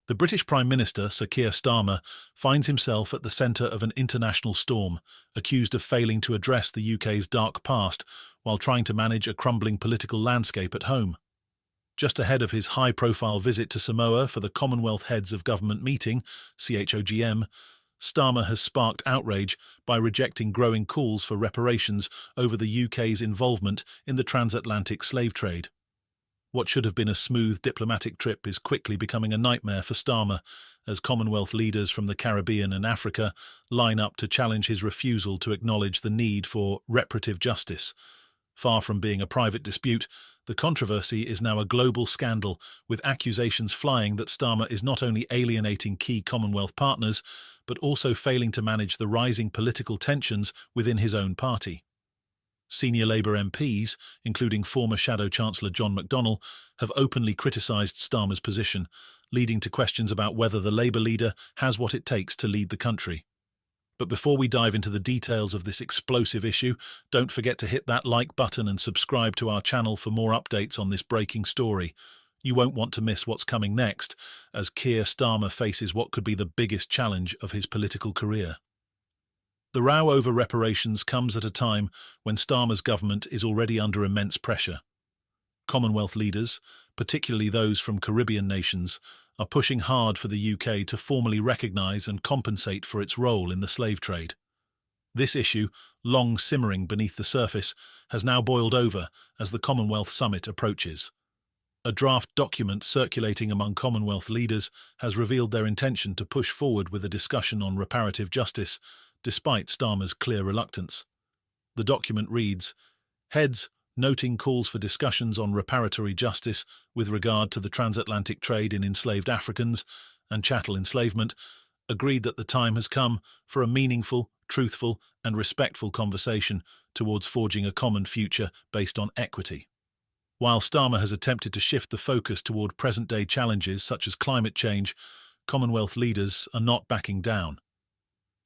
The British Prime Minister, Sir Keir Starmer, finds himself at the centre of an international storm, accused of failing to address the UK's dark past while trying to manage a crumbling political landscape at home. Just ahead of his high-profile visit to Samoa for the Commonwealth Heads of Government meeting, CHOGM, Starmer has sparked outrage by rejecting growing calls for reparations over the UK's involvement in the transatlantic slave trade. What should have been a smooth diplomatic trip is quickly becoming a nightmare for Starmer, as Commonwealth leaders from the Caribbean and Africa line up to challenge his refusal to acknowledge the need for reparative justice. Far from being a private dispute, the controversy is now a global scandal, with accusations flying that Starmer is not only alienating key Commonwealth partners, but also failing to manage the rising political tensions within his own party. Senior Labour MPs, including former Shadow Chancellor John McDonnell, have openly criticised Starmer's position, leading to questions about whether the Labour leader has what it takes to lead the country. But before we dive into the details of this explosive issue, don't forget to hit that like button and subscribe to our channel for more updates on this breaking story. You won't want to miss what's coming next, as Keir Starmer faces what could be the biggest challenge of his political career. The row over reparations comes at a time when Starmer's government is already under immense pressure. Commonwealth leaders, particularly those from Caribbean nations, are pushing hard for the UK to formally recognise and compensate for its role in the slave trade. This issue, long simmering beneath the surface, has now boiled over as the Commonwealth summit approaches. A draft document circulating among Commonwealth leaders has revealed their intention to push forward with a discussion on reparative justice, despite Starmer's clear reluctance. The document reads, "Heads, noting calls for discussions on reparatory justice with regard to the transatlantic trade in enslaved Africans and chattel enslavement, agreed that the time has come for a meaningful, truthful, and respectful conversation towards forging a common future based on equity." While Starmer has attempted to shift the focus toward present-day challenges such as climate change, Commonwealth leaders are not backing down.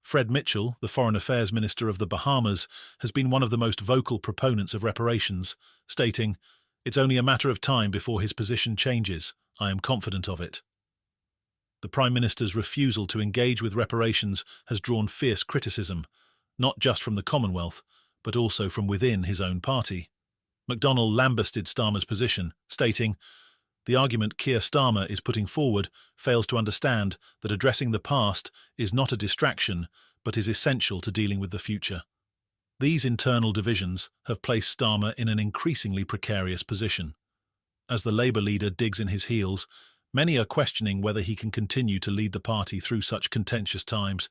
Fred Mitchell, the Foreign Affairs Minister of the Bahamas, has been one of the most vocal proponents of reparations, stating, "It's only a matter of time before his position changes. I am confident of it." The Prime Minister's refusal to engage with reparations has drawn fierce criticism, not just from the Commonwealth, but also from within his own party. McDonnell lambasted Starmer's position, stating, "The argument Keir Starmer is putting forward fails to understand that addressing the past is not a distraction, but is essential to dealing with the future." These internal divisions have placed Starmer in an increasingly precarious position. As the Labour leader digs in his heels, many are questioning whether he can continue to lead the party through such contentious times,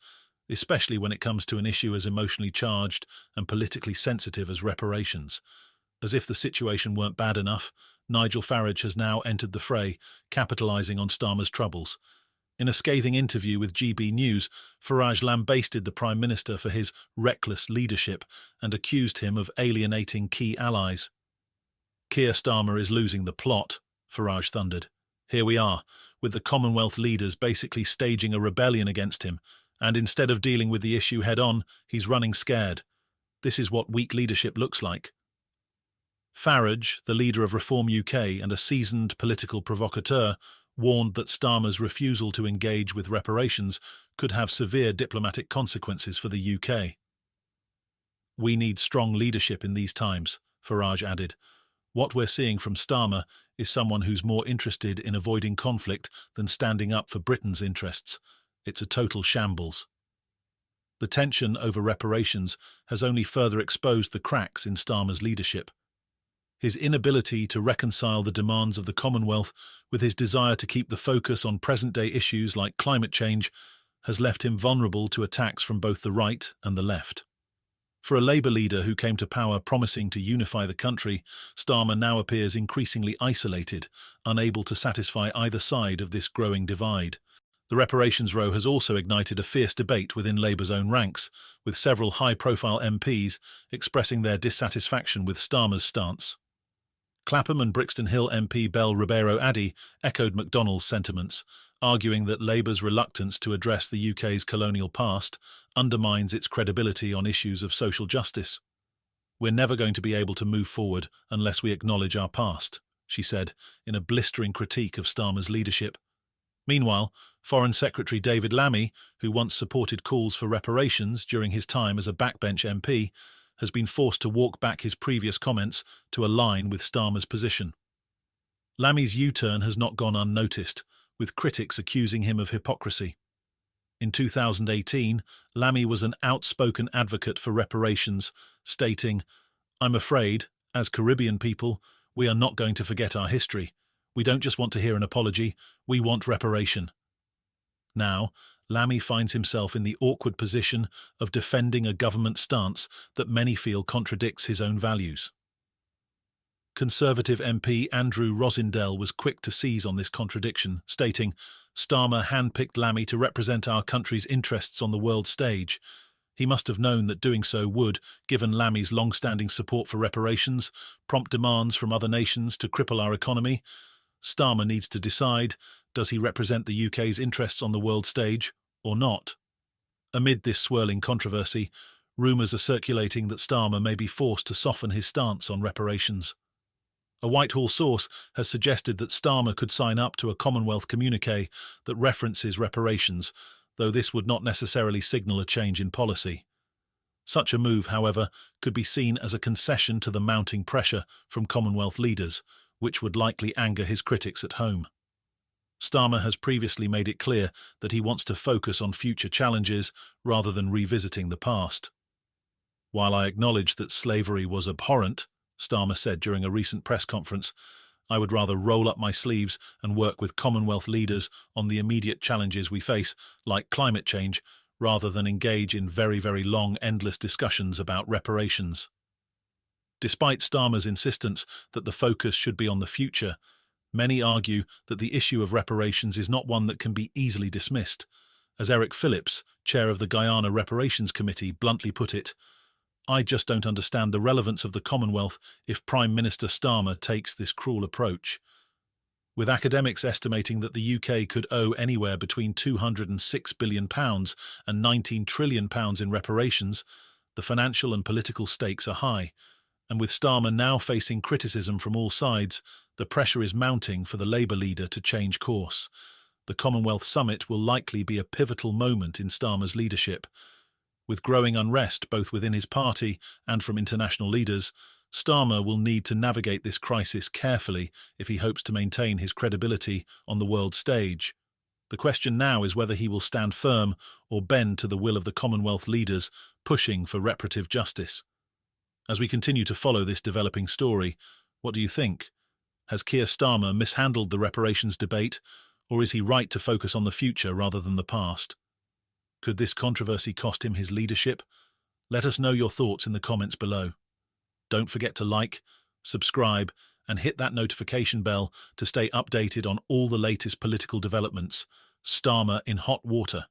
especially when it comes to an issue as emotionally charged and politically sensitive as reparations. As if the situation weren't bad enough, Nigel Farage has now entered the fray, capitalising on Starmer's troubles. In a scathing interview with GB News, Farage lambasted the Prime Minister for his reckless leadership and accused him of alienating key allies. "Keir Starmer is losing the plot," Farage thundered. "Here we are, with the Commonwealth leaders basically staging a rebellion against him, and instead of dealing with the issue head-on, he's running scared. This is what weak leadership looks like." Farage, the leader of Reform UK and a seasoned political provocateur, warned that Starmer's refusal to engage with reparations could have severe diplomatic consequences for the UK. "We need strong leadership in these times," Farage added. "What we're seeing from Starmer is someone who's more interested in avoiding conflict than standing up for Britain's interests. It's a total shambles." The tension over reparations has only further exposed the cracks in Starmer's leadership. His inability to reconcile the demands of the Commonwealth with his desire to keep the focus on present-day issues like climate change has left him vulnerable to attacks from both the right and the left. For a Labour leader who came to power promising to unify the country, Starmer now appears increasingly isolated, unable to satisfy either side of this growing divide. The reparations row has also ignited a fierce debate within Labour's own ranks, with several high-profile MPs expressing their dissatisfaction with Starmer's stance. Clapham and Brixton Hill MP Bell Ribeiro Addy echoed McDonnell's sentiments, arguing that Labour's reluctance to address the UK's colonial past undermines its credibility on issues of social justice. "We're never going to be able to move forward unless we acknowledge our past," she said, in a blistering critique of Starmer's leadership. Meanwhile, Foreign Secretary David Lammy, who once supported calls for reparations during his time as a backbench MP, has been forced to walk back his previous comments to align with Starmer's position. Lammy's U-turn has not gone unnoticed, with critics accusing him of hypocrisy. In 2018, Lammy was an outspoken advocate for reparations, stating, "I'm afraid, as Caribbean people, we are not going to forget our history. We don't just want to hear an apology, we want reparation." Now, Lammy finds himself in the awkward position of defending a government stance that many feel contradicts his own values. Conservative MP Andrew Rosindell was quick to seize on this contradiction, stating, "Starmer handpicked Lammy to represent our country's interests on the world stage. He must have known that doing so would, given Lammy's long-standing support for reparations, prompt demands from other nations to cripple our economy. Starmer needs to decide, does he represent the UK's interests on the world stage or not?" Amid this swirling controversy, rumours are circulating that Starmer may be forced to soften his stance on reparations. A Whitehall source has suggested that Starmer could sign up to a Commonwealth communiqué that references reparations, though this would not necessarily signal a change in policy. Such a move, however, could be seen as a concession to the mounting pressure from Commonwealth leaders, which would likely anger his critics at home. Starmer has previously made it clear that he wants to focus on future challenges rather than revisiting the past. "While I acknowledge that slavery was abhorrent," Starmer said during a recent press conference, "I would rather roll up my sleeves and work with Commonwealth leaders on the immediate challenges we face, like climate change, rather than engage in very, very long, endless discussions about reparations." Despite Starmer's insistence that the focus should be on the future, many argue that the issue of reparations is not one that can be easily dismissed. As Eric Phillips, chair of the Guyana Reparations Committee, bluntly put it, "I just don't understand the relevance of the Commonwealth if Prime Minister Starmer takes this cruel approach." With academics estimating that the UK could owe anywhere between £206 billion and £19 trillion in reparations, the financial and political stakes are high, and with Starmer now facing criticism from all sides, the pressure is mounting for the Labour leader to change course. The Commonwealth Summit will likely be a pivotal moment in Starmer's leadership. With growing unrest both within his party and from international leaders, Starmer will need to navigate this crisis carefully if he hopes to maintain his credibility on the world stage. The question now is whether he will stand firm or bend to the will of the Commonwealth leaders pushing for reparative justice. As we continue to follow this developing story, what do you think? Has Keir Starmer mishandled the reparations debate, or is he right to focus on the future rather than the past? Could this controversy cost him his leadership? Let us know your thoughts in the comments below. Don't forget to like, subscribe, and hit that notification bell to stay updated on all the latest political developments. Starmer in hot water.